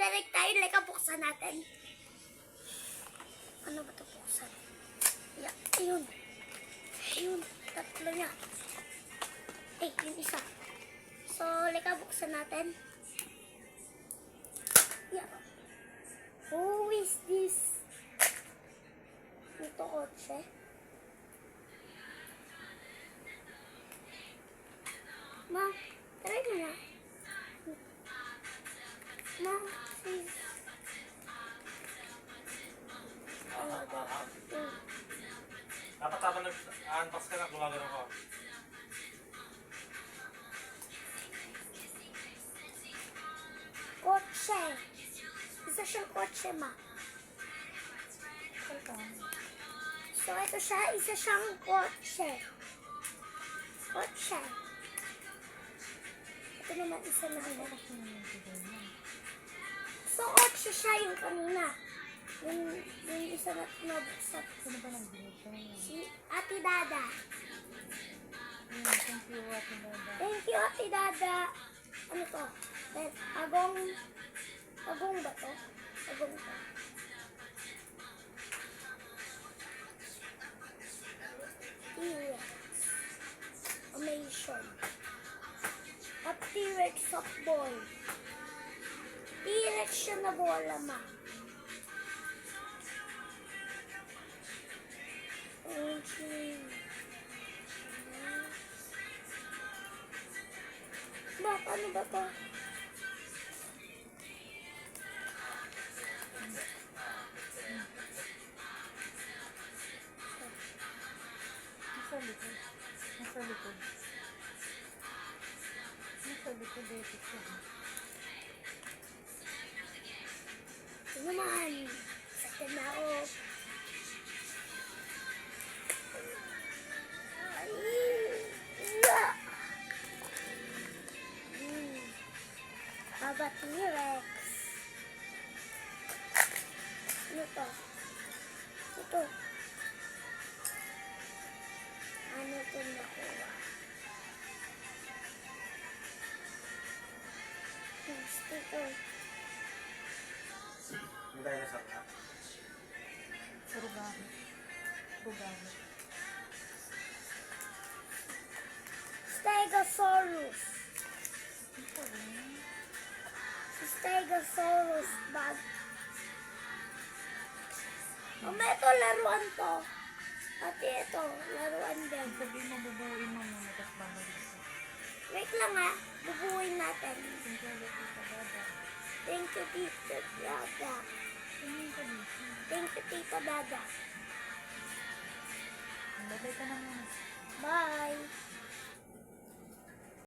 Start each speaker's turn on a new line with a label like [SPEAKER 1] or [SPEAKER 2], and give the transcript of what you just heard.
[SPEAKER 1] Indirect tayo, like, buksan natin. Ano ba ito buksan? Yeah, ayun. Ayun, tatlo niya. Eh, yung isa. So, like, buksan natin. Yeah. Who is this? Ito kotse. Ma, try mo na. Ma, please.
[SPEAKER 2] Dapat habang nag-unbox ka na, gumagano ko.
[SPEAKER 1] Kotse. Isa siyang kotse, ma. So, ito siya. Isa siyang kotse. Kotse. Ito naman isa na. So, kotse siya yung kanina. Yung isa na nabuksan.
[SPEAKER 3] Sino ba nagbigay siya?
[SPEAKER 1] Si Ate Dada.
[SPEAKER 3] Thank you, Ate Dada.
[SPEAKER 1] Thank you, Ate Dada. Ano to? Agong ba to? Agong to. T-Rex. Amazing. A T-Rex softball. T-Rex siya na bola, ma. Okay. Bak, ano ba to?
[SPEAKER 3] Nasa likod. Nasa likod. Nasa likod dito siya.
[SPEAKER 1] Ito naman. Sakit na ako. Ay, iya. Baba T-Rex. Ano to? Ito. Ano ito nakuha? Sticker.
[SPEAKER 2] Hindi tayo nasa top.
[SPEAKER 3] Rugano. Rugano.
[SPEAKER 1] Stegosaurus. Stegosaurus bag. May ito laruan to. Pati ito, laruan din.
[SPEAKER 3] Sabihin mo, bubuuin mo muna, tapos babalik ko.
[SPEAKER 1] Wait lang ha, bubuuin natin.
[SPEAKER 3] Thank you, Tita Dada.
[SPEAKER 1] Thank you, Tita Dada.
[SPEAKER 3] Tingin ka dito.
[SPEAKER 1] Thank you, Tita Dada.
[SPEAKER 3] Babay ka na muna.